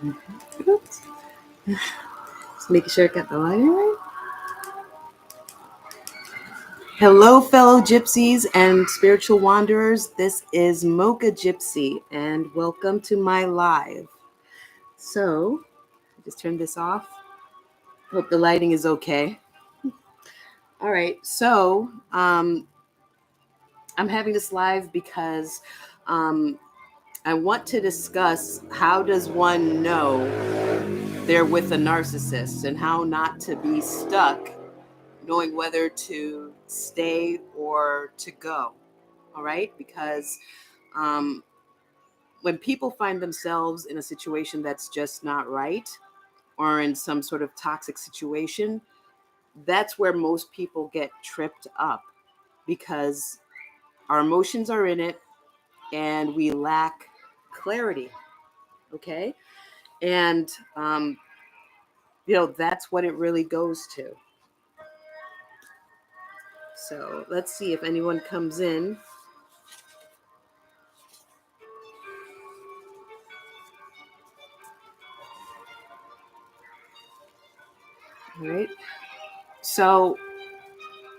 Oops. Just making sure I got the lighting right. Hello, fellow gypsies and spiritual wanderers. This is Mocha Gypsy, and welcome to my live. So, just turn this off. Hope the lighting is okay. All right. So, I'm having this live because I want to discuss how does one know they're with a narcissist and how not to be stuck knowing whether to stay or to go. All right. Because um, when people find themselves in a situation that's just not right or in some sort of toxic situation, that's where most people get tripped up because our emotions are in it and we lack clarity. Okay. And, that's what it really goes to. So let's see if anyone comes in. All right. So,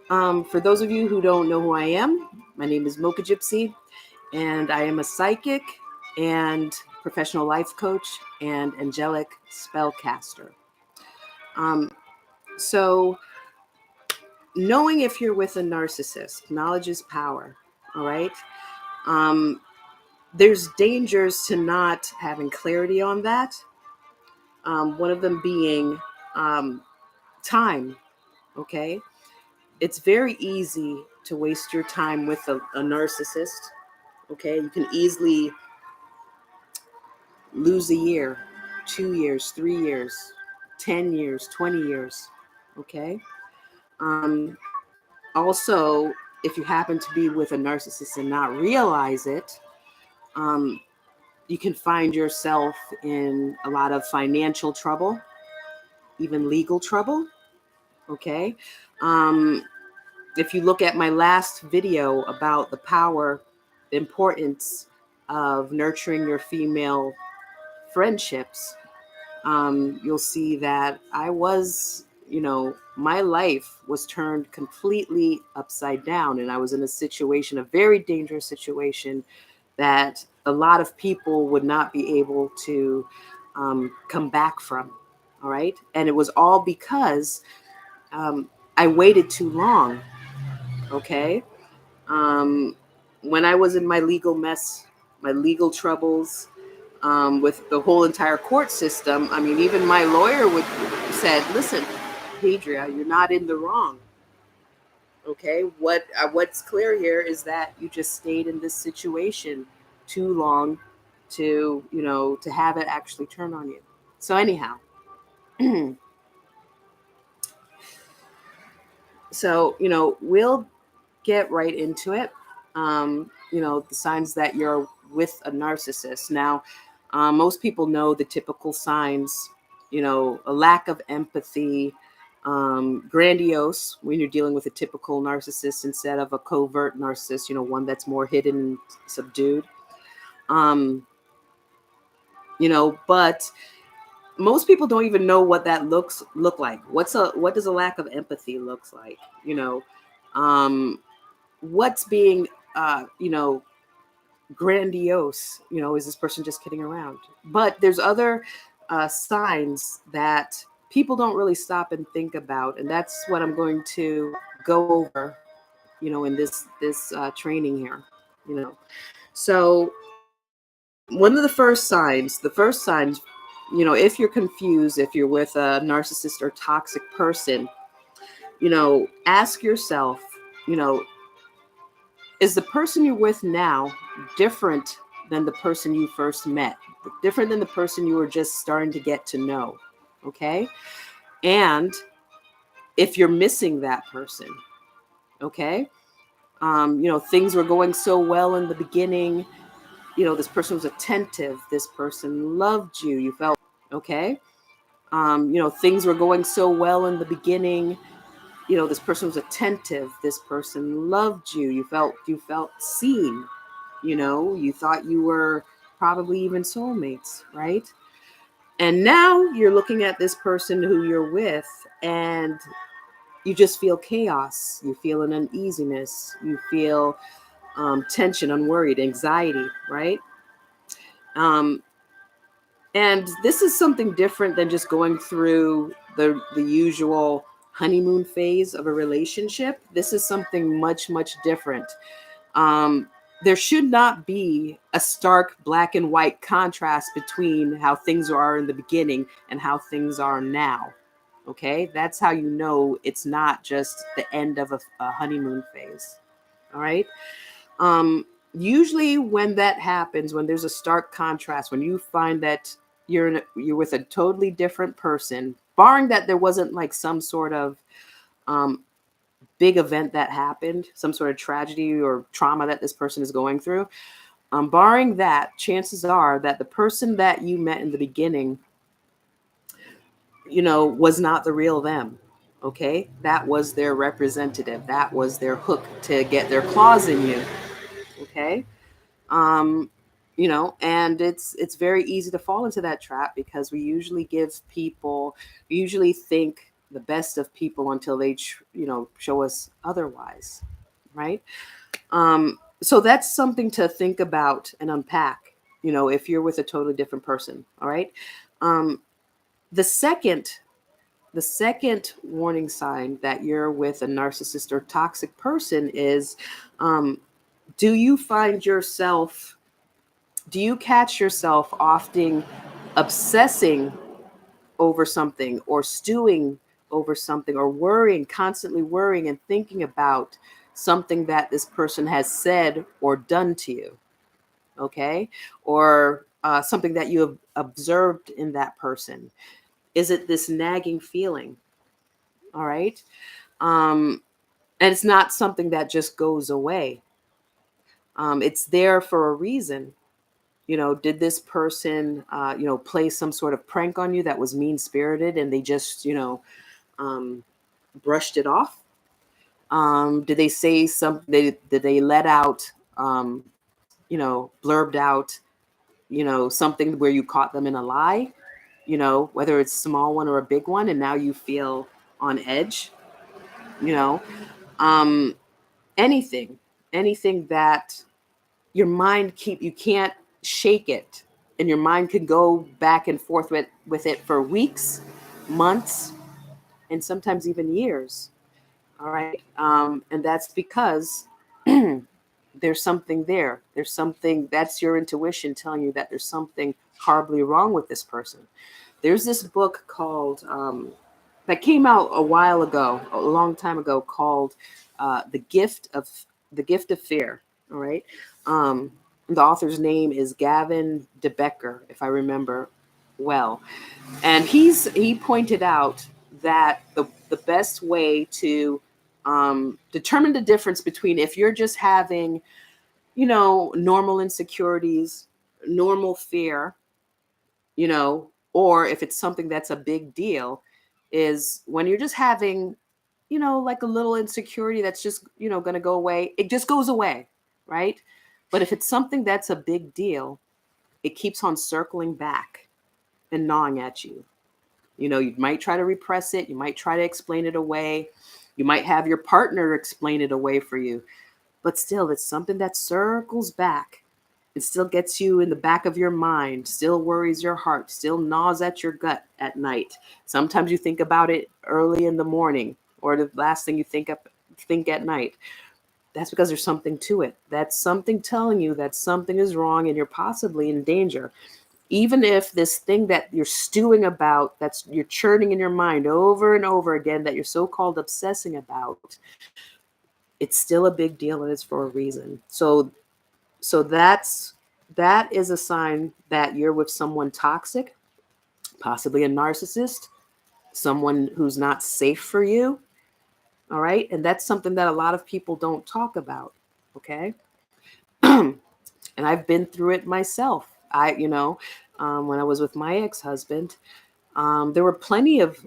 for those of you who don't know who I am, my name is Mocha Gypsy, and I am a psychic and professional life coach and angelic spellcaster. So, knowing if you're with a narcissist, knowledge is power. All right. Um, there's dangers to not having clarity on that. One of them being time. Okay. It's very easy to waste your time with a narcissist. Okay. You can easily lose a year, 2 years, 3 years, 10 years, 20 years. Okay. Um, Also, if you happen to be with a narcissist and not realize it, um, you can find yourself in a lot of financial trouble, even legal trouble. Okay. Um, if you look at my last video about the importance of nurturing your female friendships, you'll see that my life was turned completely upside down. And I was in a very dangerous situation that a lot of people would not be able to come back from. All right. And it was all because I waited too long. Okay. Um, when I was in my legal mess, my legal troubles, with the whole entire court system. I mean, even my lawyer would said, "Listen, Hadria, you're not in the wrong. Okay, what's clear here is that you just stayed in this situation too long to have it actually turn on you." So anyhow, so we'll get right into it. The signs that you're with a narcissist. Now, most people know the typical signs, a lack of empathy, grandiose when you're dealing with a typical narcissist instead of a covert narcissist, one that's more hidden and subdued. Um, but most people don't even know what that look like. What does a lack of empathy looks like? Um, what's being grandiose, is this person just kidding around? But there's other signs that people don't really stop and think about, and that's what I'm going to go over in this training here. So one of the first signs, if you're confused, if you're with a narcissist or toxic person, ask yourself, you know is the person you're with now different than the person you first met, different than the person you were just starting to get to know? Okay. And if you're missing that person, okay, things were going so well in the beginning, this person was attentive, this person loved you, you felt okay. Things were going so well in the beginning, this person was attentive, this person loved you, you felt seen, you thought you were probably even soulmates, right? And now you're looking at this person who you're with, and you just feel chaos. You feel an uneasiness. You feel tension, unworried, anxiety, right? Um, and this is something different than just going through the usual honeymoon phase of a relationship. This is something much, much different. Um, there should not be a stark black and white contrast between how things are in the beginning and how things are now. Okay, that's how you know it's not just the end of a honeymoon phase. All right. Um, Usually, when that happens, when there's a stark contrast, when you find that you're with a totally different person, barring that there wasn't like some sort of um, big event that happened, some sort of tragedy or trauma that this person is going through, barring that, chances are that the person that you met in the beginning, was not the real them. Okay, that was their representative. That was their hook to get their claws in you. Okay. um and it's very easy to fall into that trap because we usually think the best of people until they show us otherwise, right? So that's something to think about and unpack, if you're with a totally different person. All right. um the second the second warning sign that you're with a narcissist or toxic person is, um do you find yourself do you catch yourself often obsessing over something or stewing over something or constantly worrying and thinking about something that this person has said or done to you? Okay. Or something that you have observed in that person? Is it this nagging feeling? All right. Um, and it's not something that just goes away. It's there for a reason. Did this person play some sort of prank on you that was mean spirited and they just um, brushed it off? Did they say something? Did they let out blurbed out something where you caught them in a lie? Whether it's a small one or a big one, and now you feel on edge. you know um Anything, that your mind you can't shake it, and your mind could go back and forth with it for weeks, months, and sometimes even years. All right. And that's because there's something there. There's something that's your intuition telling you that there's something horribly wrong with this person. There's this book called that came out a while ago, a long time ago, called The Gift of Fear. All right. Um, the author's name is Gavin DeBecker, if I remember well. And he pointed out that the best way to determine the difference between if you're just having, normal insecurities, normal fear, or if it's something that's a big deal, is when you're just having, like a little insecurity that's just, going to go away, it just goes away, right? But if it's something that's a big deal, it keeps on circling back and gnawing at you. You might try to repress it, you might try to explain it away, you might have your partner explain it away for you, but still, it's something that circles back. It still gets you in the back of your mind, still worries your heart, still gnaws at your gut at night. Sometimes you think about it early in the morning or the last thing you think at night. That's because there's something to it. That's something telling you that something is wrong and you're possibly in danger. Even if this thing that you're stewing about, that's you're churning in your mind over and over again, that you're so-called obsessing about, it's still a big deal and it's for a reason. So that is a sign that you're with someone toxic, possibly a narcissist, someone who's not safe for you. All right. And that's something that a lot of people don't talk about. Okay. And I've been through it myself. When I was with my ex-husband, there were plenty of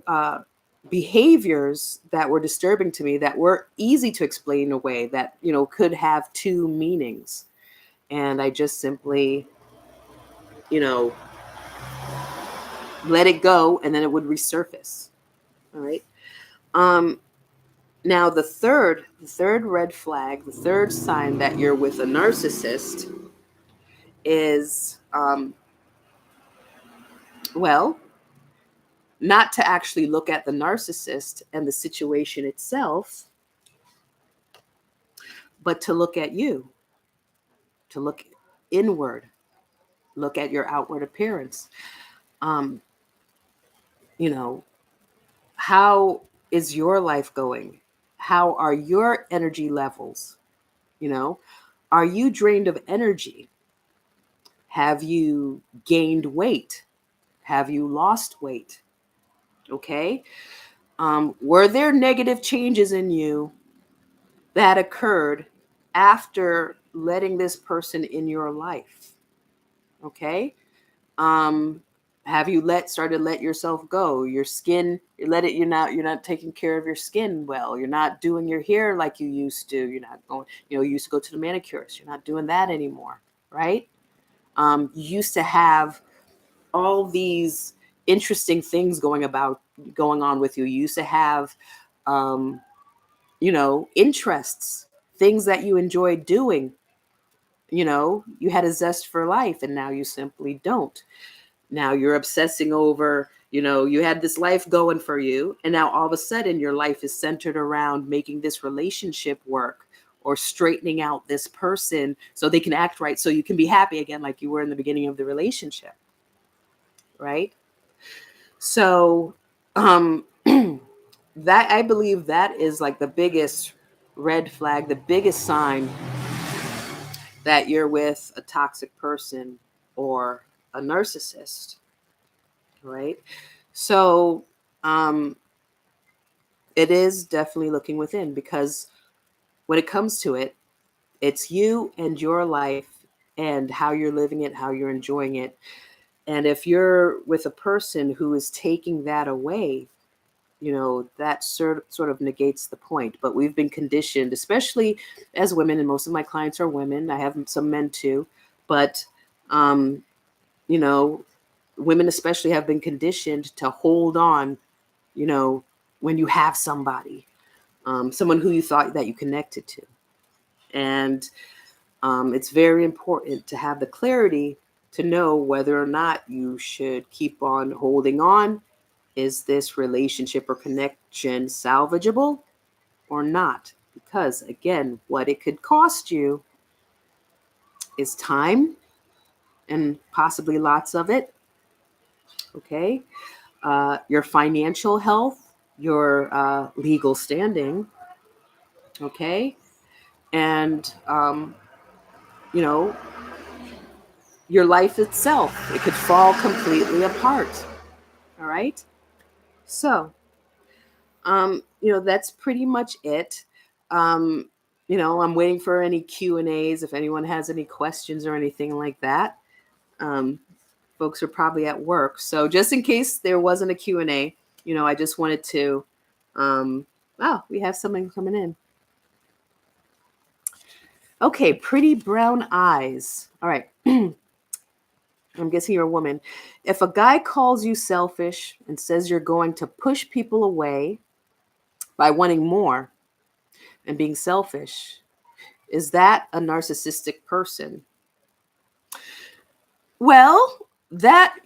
behaviors that were disturbing to me that were easy to explain away, that could have two meanings, and I just simply, you know let it go, and then it would resurface. All right. Um, Now the third red flag, the third sign that you're with a narcissist is, well, not to actually look at the narcissist and the situation itself, but to look at you, to look inward, look at your outward appearance. Um, you know, how is your life going? How are your energy levels? You know, are you drained of energy? Have you gained weight? Have you lost weight? Okay. Were there negative changes in you that occurred after letting this person in your life? Okay. Um, have you started to let yourself go? Your skin, you're not taking care of your skin well. You're not doing your hair like you used to. You're not going, you used to go to the manicurist. You're not doing that anymore, right? You used to have all these interesting things going on with you. You used to have, um, interests, things that you enjoyed doing. You had a zest for life, and now you simply don't. Now you're obsessing over, you had this life going for you, and now all of a sudden your life is centered around making this relationship work or straightening out this person so they can act right, so you can be happy again like you were in the beginning of the relationship, right? So, that, I believe, that is like the biggest red flag, the biggest sign that you're with a toxic person or a narcissist, right? So, um, it is definitely looking within, because when it comes to it, it's you and your life and how you're living it, how you're enjoying it. And if you're with a person who is taking that away, that sort of negates the point. But we've been conditioned, especially as women, and most of my clients are women. I have some men too, but um, you know, women especially have been conditioned to hold on. You know, when you have somebody, someone who you thought that you connected to, and it's very important to have the clarity to know whether or not you should keep on holding on. Is this relationship or connection salvageable or not? Because again, what it could cost you is time, and possibly lots of it. Okay. Your financial health, your legal standing. Okay. And, you know, your life itself. It could fall completely apart. All right. So, that's pretty much it. Um, I'm waiting for any Q&As if anyone has any questions or anything like that. Um, Folks are probably at work. So just in case there wasn't a Q&A, I just wanted to, we have someone coming in. Okay, pretty brown eyes. All right. I'm guessing you're a woman. If a guy calls you selfish and says you're going to push people away by wanting more and being selfish, is that a narcissistic person? Well, that,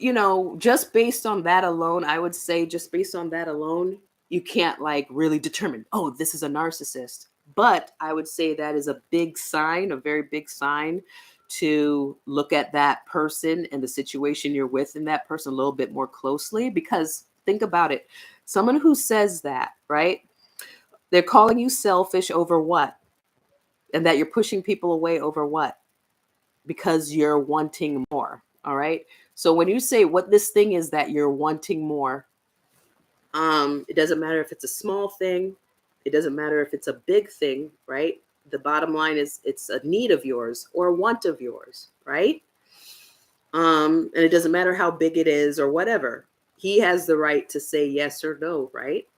just based on that alone, I would say just based on that alone, you can't like really determine, oh, this is a narcissist. But I would say that is a big sign, a very big sign to look at that person and the situation you're with in that person a little bit more closely. Because think about it. Someone who says that, right? They're calling you selfish over what? And that you're pushing people away over what? Because you're wanting more. All right. So when you say what this thing is that you're wanting more, it doesn't matter if it's a small thing, it doesn't matter if it's a big thing, right? The bottom line is it's a need of yours or a want of yours, right? And it doesn't matter how big it is or whatever. He has the right to say yes or no, right?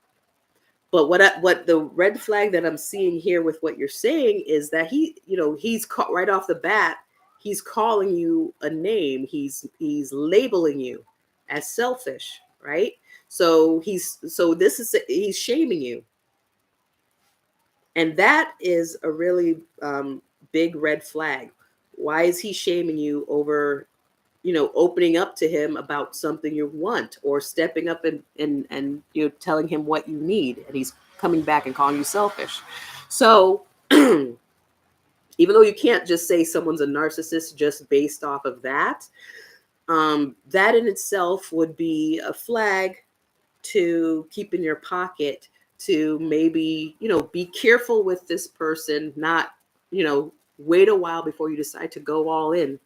But what the red flag that I'm seeing here with what you're saying is that he's caught right off the bat. He's calling you a name. He's labeling you. as selfish, right? He's shaming you, and that is a really big red flag. Why is he shaming you over, opening up to him about something you want, or stepping up and telling him what you need, and he's coming back and calling you selfish? So even though you can't just say someone's a narcissist just based off of that, that in itself would be a flag to keep in your pocket, to maybe, be careful with this person, not, wait a while before you decide to go all in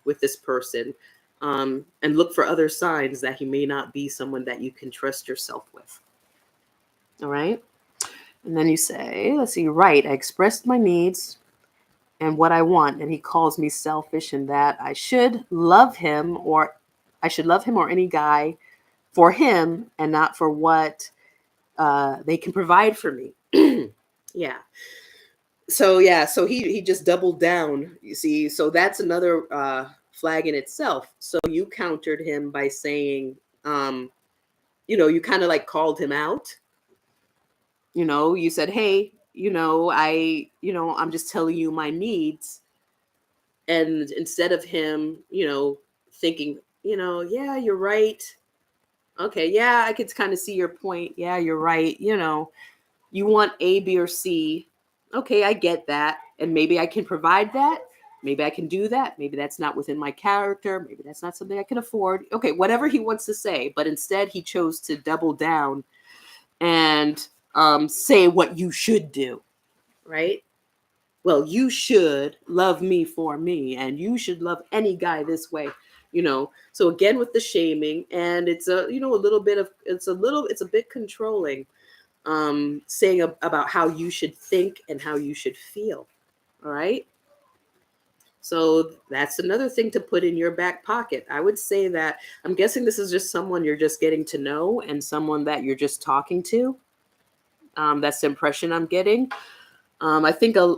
with this person, and look for other signs that he may not be someone that you can trust yourself with. All right. And then you say, let's see, right, I expressed my needs and what I want, and he calls me selfish, and that I should love him or any guy for him and not for what they can provide for me. Yeah. So he just doubled down. You see, so that's another flag in itself. So you countered him by saying, you kind of like called him out. You said, hey, I'm just telling you my needs. And instead of him, thinking, yeah, you're right. Okay, yeah, I could kind of see your point. Yeah, you're right. You want A, B, or C. Okay, I get that. And maybe I can provide that. Maybe I can do that. Maybe that's not within my character. Maybe that's not something I can afford. Okay, whatever he wants to say. But instead, he chose to double down and say what you should do, right? Well, you should love me for me, and you should love any guy this way. So again, with the shaming, and it's it's a bit controlling, saying about how you should think and how you should feel. All right. So that's another thing to put in your back pocket. I would say that I'm guessing this is just someone you're just getting to know and someone that you're just talking to. That's the impression I'm getting. I think a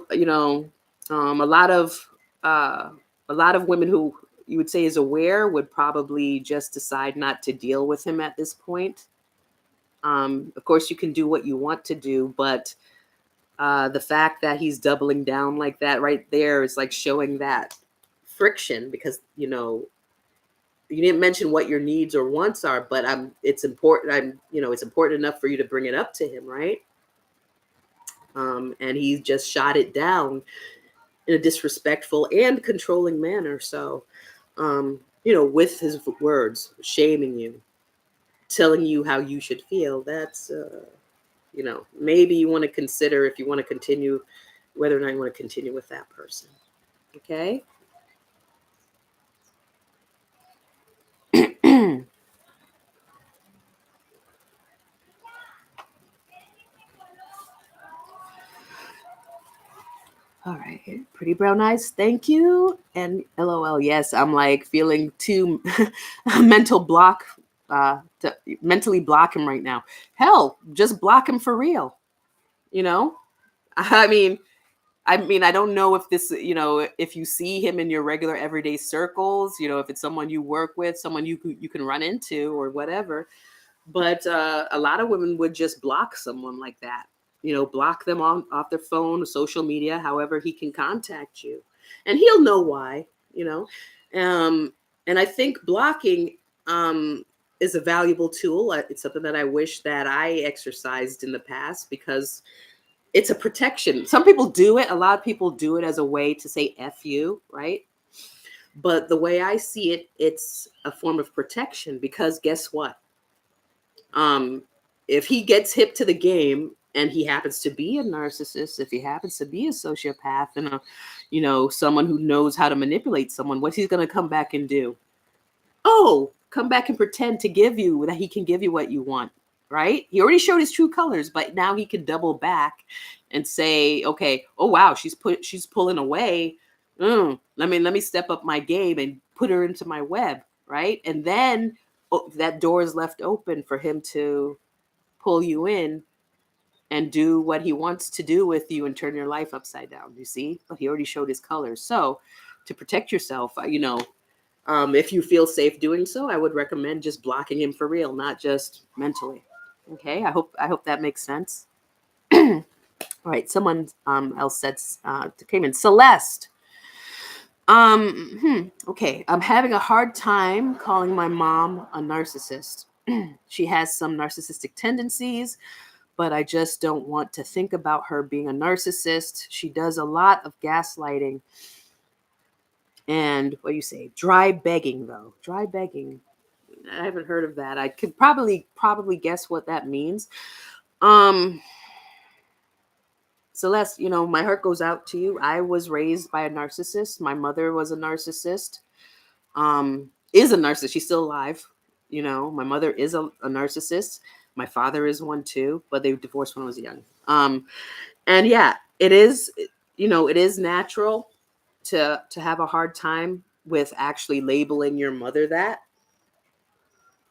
lot of women who you would say is aware would probably just decide not to deal with him at this point. Of course, you can do what you want to do, but the fact that he's doubling down like that right there is like showing that friction, because you didn't mention what your needs or wants are, but it's important. It's important enough for you to bring it up to him, right? And he just shot it down in a disrespectful and controlling manner. So, with his words, shaming you, telling you how you should feel, that's, maybe you want to consider if you want to continue, whether or not you want to continue with that person. Okay. All right. Pretty brown eyes. Thank you. And LOL. Yes, I'm like feeling too mental block, to mentally block him right now. Hell, just block him for real. You know, I mean, I don't know if this, if you see him in your regular everyday circles, if it's someone you work with, someone you can run into or whatever. But a lot of women would just block someone like that. Block them off their phone, social media, however he can contact you, and he'll know why. You know, and I think blocking is a valuable tool. It's something that I wish that I exercised in the past, because it's a protection. Some people do it. A lot of people do it as a way to say F you, right? But the way I see it, it's a form of protection, because guess what? If he gets hip to the game and he happens to be a narcissist, if he happens to be a sociopath and someone who knows how to manipulate someone, what's he going to come back and do? Oh, come back and pretend to give you that he can give you what you want. Right? He already showed his true colors, but now he can double back and say, okay, oh wow, she's pulling away. Let me step up my game and put her into my web, right? And then that door is left open for him to pull you in and do what he wants to do with you and turn your life upside down. You see, he already showed his colors. So to protect yourself, If you feel safe doing so, I would recommend just blocking him for real, not just mentally. Okay, I hope that makes sense. All right, someone else said came in. Celeste. Okay, I'm having a hard time calling my mom a narcissist. She has some narcissistic tendencies, but I just don't want to think about her being a narcissist. She does a lot of gaslighting and what do you say? Dry begging though. Dry begging. I haven't heard of that. I could probably guess what that means. Um Celeste, my heart goes out to you. I was raised by a narcissist. My mother was a narcissist. Is a narcissist. She's still alive. My mother is a narcissist. My father is one too, but they divorced when I was young. And yeah, it is natural to have a hard time with actually labeling your mother that.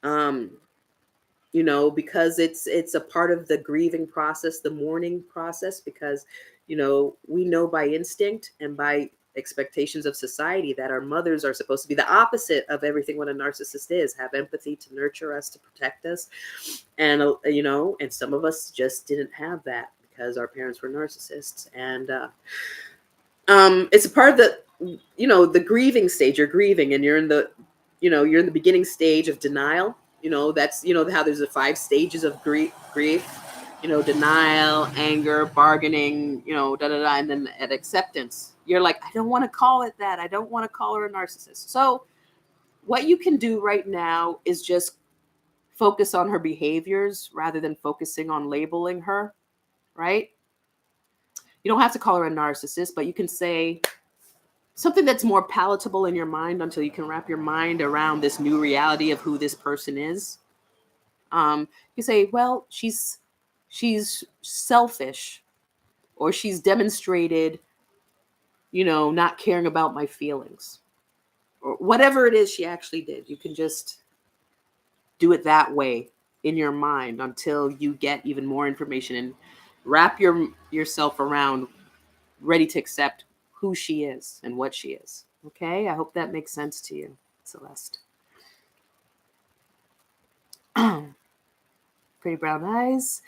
Um, because it's a part of the grieving process, the mourning process, because we know by instinct and by expectations of society that our mothers are supposed to be the opposite of everything what a narcissist is, have empathy, to nurture us, to protect us. And and some of us just didn't have that because our parents were narcissists. And it's a part of the grieving stage. You're grieving and you're in the beginning stage of denial. That's how there's the 5 stages of grief. Denial, anger, bargaining, da da da, and then at acceptance. You're like, I don't want to call it that. I don't want to call her a narcissist. So what you can do right now is just focus on her behaviors rather than focusing on labeling her, right? You don't have to call her a narcissist, but you can say something that's more palatable in your mind until you can wrap your mind around this new reality of who this person is. You say, well, she's selfish, or she's demonstrated, not caring about my feelings, or whatever it is she actually did. You can just do it that way in your mind until you get even more information and wrap yourself around, ready to accept who she is and what she is. Okay, I hope that makes sense to you, Celeste. Pretty brown eyes.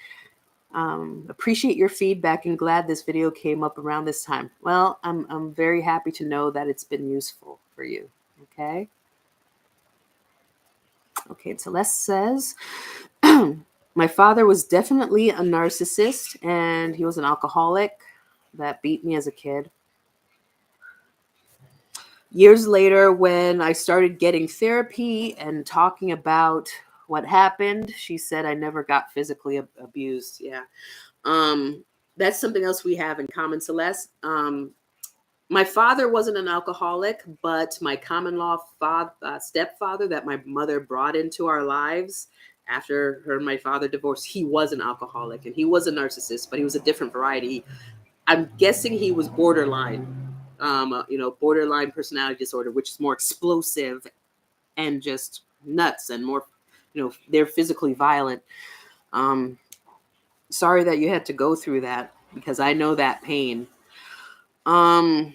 Appreciate your feedback and glad this video came up around this time. Well, I'm very happy to know that it's been useful for you. Okay. Okay, Celeste says, my father was definitely a narcissist and he was an alcoholic that beat me as a kid. Years later, when I started getting therapy and talking about what happened, she said I never got physically abused. Yeah. That's something else we have in common, Celeste. My father wasn't an alcoholic, but my common law stepfather that my mother brought into our lives after her and my father divorced, he was an alcoholic and he was a narcissist, but he was a different variety. I'm guessing he was borderline, borderline personality disorder, which is more explosive and just nuts and more, they're physically violent. Sorry that you had to go through that because I know that pain. And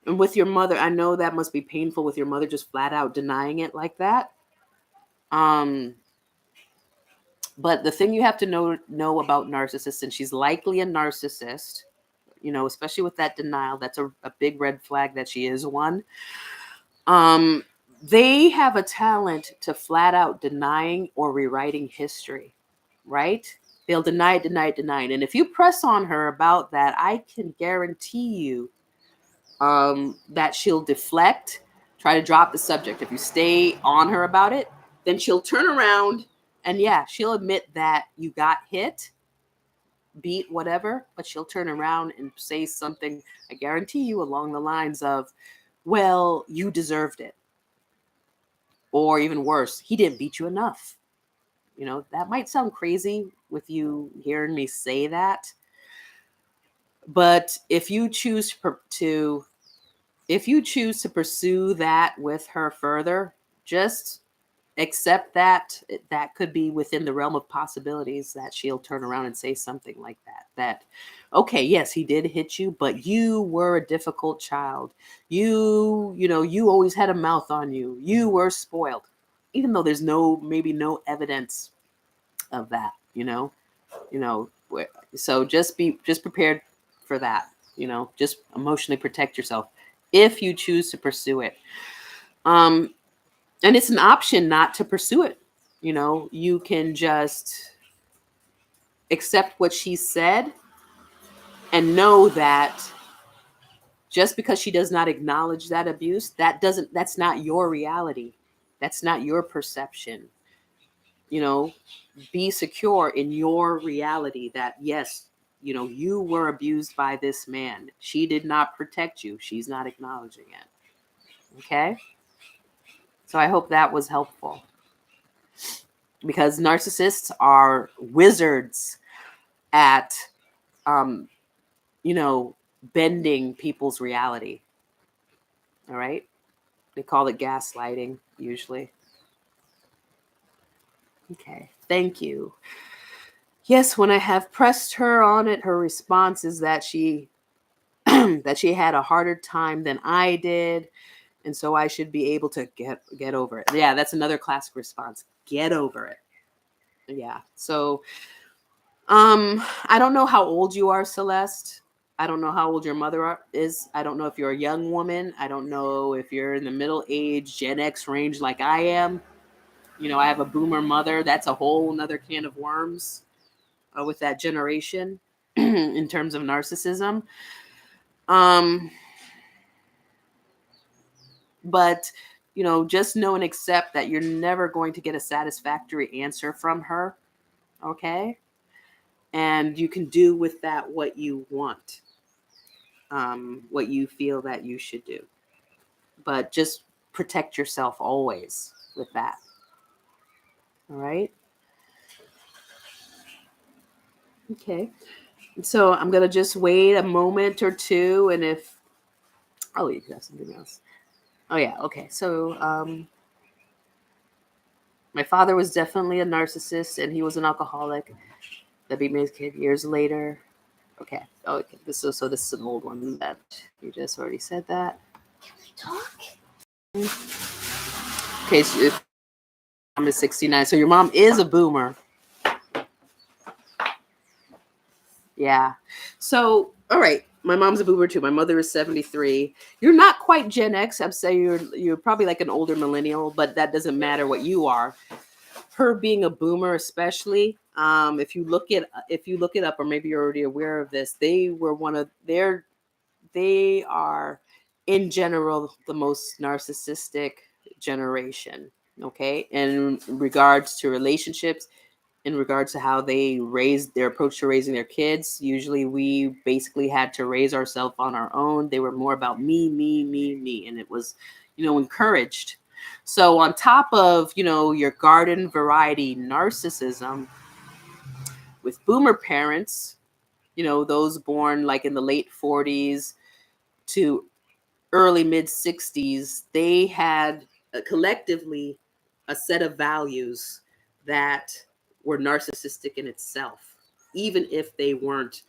with your mother, I know that must be painful with your mother just flat out denying it like that. But the thing you have to know about narcissists, and she's likely a narcissist, especially with that denial, that's a big red flag that she is one. They have a talent to flat out denying or rewriting history, right? They'll deny it, deny it, deny it. And if you press on her about that, I can guarantee you that she'll deflect, try to drop the subject. If you stay on her about it, then she'll turn around and yeah, she'll admit that you got hit, beat, whatever, but she'll turn around and say something, I guarantee you, along the lines of, well, you deserved it. Or even worse, he didn't beat you enough. That might sound crazy with you hearing me say that. But if you choose to pursue that with her further, just accept that that could be within the realm of possibilities, that she'll turn around and say something like that okay, yes, he did hit you, but you were a difficult child. You always had a mouth on you. You were spoiled, even though there's maybe no evidence of that, you know so just prepared for that, just emotionally protect yourself if you choose to pursue it. um and it's an option not to pursue it. You can just accept what she said and know that just because she does not acknowledge that abuse, that's not your reality. That's not your perception. you know be secure in your reality that yes, you were abused by this man. She did not protect you. She's not acknowledging it. Okay, so I hope that was helpful, because narcissists are wizards at um bending people's reality. All right, they call it gaslighting usually. Okay, thank you. Yes, when I have pressed her on it, her response is that she that she had a harder time than I did, and so I should be able to get over it. Yeah, that's another classic response. Get over it. Yeah. So, I don't know how old you are, Celeste. I don't know how old your mother is. I don't know if you're a young woman. I don't know if you're in the middle age, Gen X range like I am. I have a boomer mother. That's a whole nother can of worms with that generation in terms of narcissism. Um, but just know and accept that you're never going to get a satisfactory answer from her. Okay, and you can do with that what you want, what you feel that you should do, but just protect yourself always with that. All right. Okay, so I'm gonna just wait a moment or two, and if you have something else. Oh yeah, okay. So my father was definitely a narcissist, and he was an alcoholic that became his kid years later. Okay. Oh, okay. This is an old one that you just already said that. Talk. Okay, so if mom is 69, so your mom is a boomer. Yeah. So, all right. My mom's a boomer too. My mother is 73. You're not quite Gen X. I'd say you're probably like an older millennial, but that doesn't matter what you are. Her being a boomer, especially, if you look it up, or maybe you're already aware of this, they are in general the most narcissistic generation. Okay, in regards to relationships, in regards to how they raised their approach to raising their kids. Usually we basically had to raise ourselves on our own. They were more about me, me, me, me. And it was, encouraged. So on top of, your garden variety narcissism with boomer parents, those born like in the late 40s to early mid 60s, they had collectively a set of values that were narcissistic in itself, even if they weren't,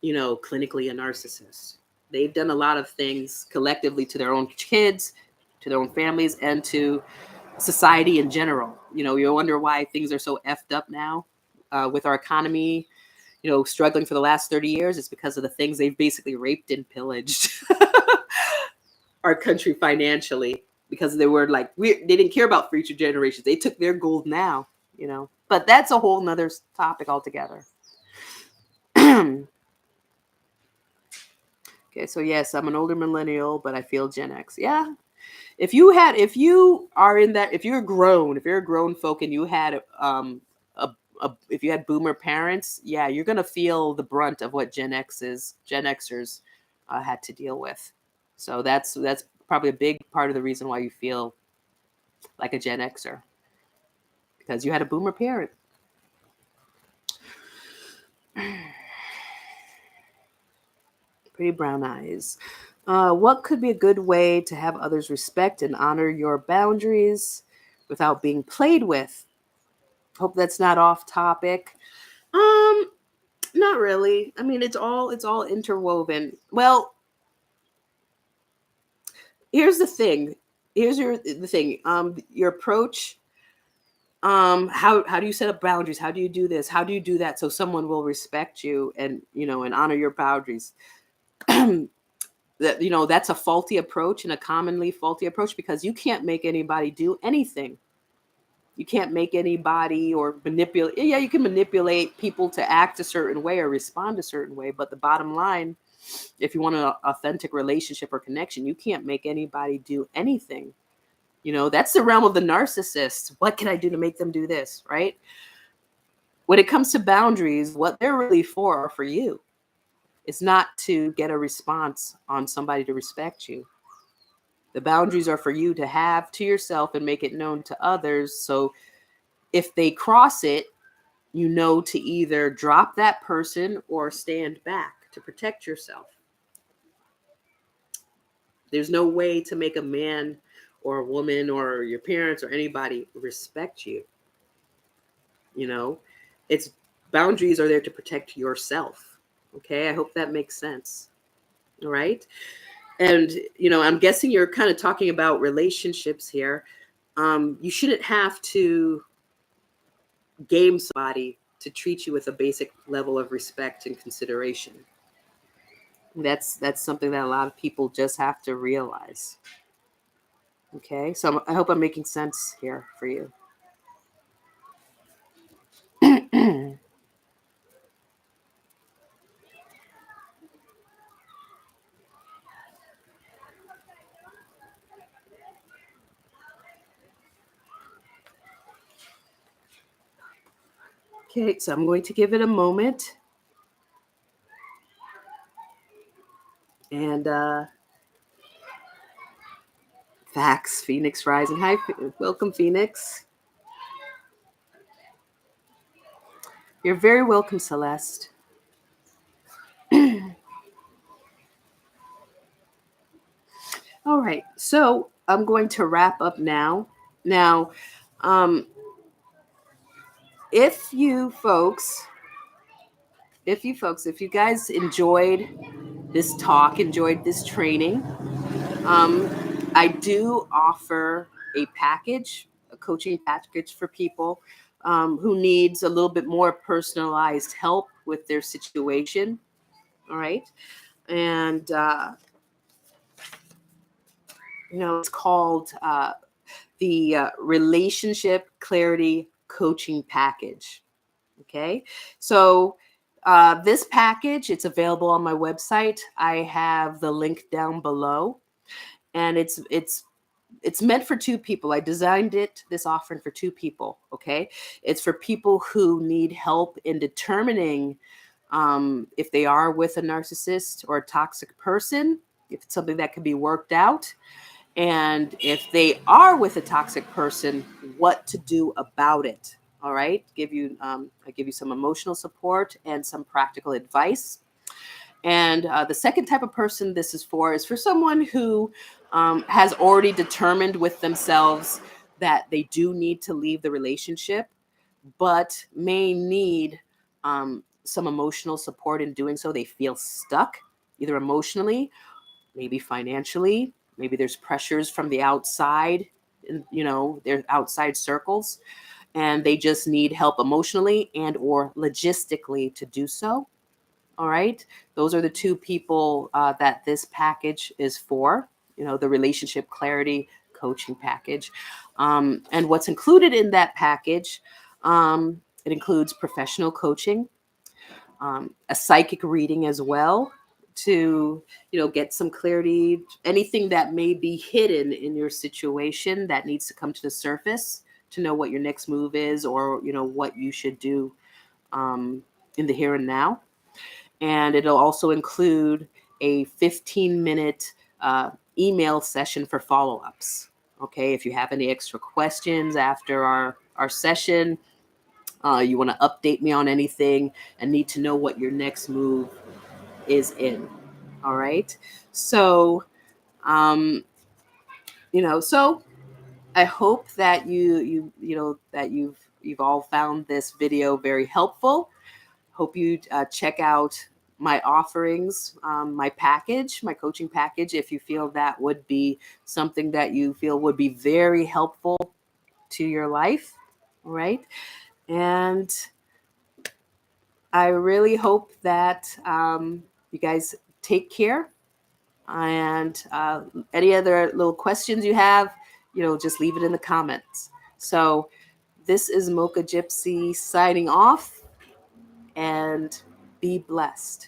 clinically a narcissist. They've done a lot of things collectively to their own kids, to their own families, and to society in general. You wonder why things are so effed up now with our economy, struggling for the last 30 years. It's because of the things they've basically raped and pillaged our country financially, because they were like, they didn't care about future generations. They took their gold now, but that's a whole nother topic altogether. Okay, so yes, I'm an older millennial, but I feel Gen X. Yeah. If you are in that, if you're a grown folk and you had a, if you had boomer parents, yeah, you're gonna feel the brunt of what Gen Xers had to deal with. So that's probably a big part of the reason why you feel like a Gen Xer, because you had a boomer parent. Pretty brown eyes. What could be a good way to have others respect and honor your boundaries? without being played with. Hope that's not off topic. Um, Not really. I mean, it's all interwoven. Well, here's the thing. Here's the thing. Your approach. How do you set up boundaries? How do you do this? How do you do that so someone will respect you and and honor your boundaries? That's a faulty approach and a commonly faulty approach because you can't make anybody do anything. You can't make anybody or manipulate. Yeah, you can manipulate people to act a certain way or respond a certain way, but the bottom line, if you want an authentic relationship or connection, you can't make anybody do anything. That's the realm of the narcissist. What can I do to make them do this, right? When it comes to boundaries, what they're really for are for you. It's not to get a response on somebody to respect you. The boundaries are for you to have to yourself and make it known to others. So if they cross it, to either drop that person or stand back to protect yourself. There's no way to make a man or a woman or your parents or anybody respect you. It's boundaries are there to protect yourself. Okay, I hope that makes sense. All right. And I'm guessing you're kind of talking about relationships here. You shouldn't have to game somebody to treat you with a basic level of respect and consideration. That's something that a lot of people just have to realize. Okay, so I hope I'm making sense here for you. Okay, so I'm going to give it a moment. And facts, Phoenix Rising. Hi, welcome, Phoenix. You're very welcome, Celeste. All right, so I'm going to wrap up now. Now, um, if you guys enjoyed this talk, enjoyed this training, I do offer a coaching package for people who needs a little bit more personalized help with their situation. All right. And, it's called the Relationship Clarity Coaching Package. Okay. So this package, it's available on my website. I have the link down below. And it's meant for two people. I designed this offering for two people. Okay. It's for people who need help in determining if they are with a narcissist or a toxic person, if it's something that can be worked out. And if they are with a toxic person, what to do about it. All right. I give you some emotional support and some practical advice. And the second type of person this is for someone who has already determined with themselves that they do need to leave the relationship, but may need some emotional support in doing so. They feel stuck, either emotionally, maybe financially, maybe there's pressures from the outside, their outside circles, and they just need help emotionally and or logistically to do so. All right. Those are the two people that this package is for, the relationship clarity coaching package. And what's included in that package, it includes professional coaching, a psychic reading as well to, get some clarity, anything that may be hidden in your situation that needs to come to the surface to know what your next move is or, what you should do in the here and now. And it'll also include a 15-minute email session for follow-ups. Okay, if you have any extra questions after our session, you want to update me on anything and need to know what your next move is in. All right. So, so I hope that you've all found this video very helpful. Hope you check out my offerings, my package, my coaching package, if you feel that would be something that you feel would be very helpful to your life. All right. And I really hope that you guys take care. And any other little questions you have, just leave it in the comments. So this is Mocha Gypsy signing off, and be blessed.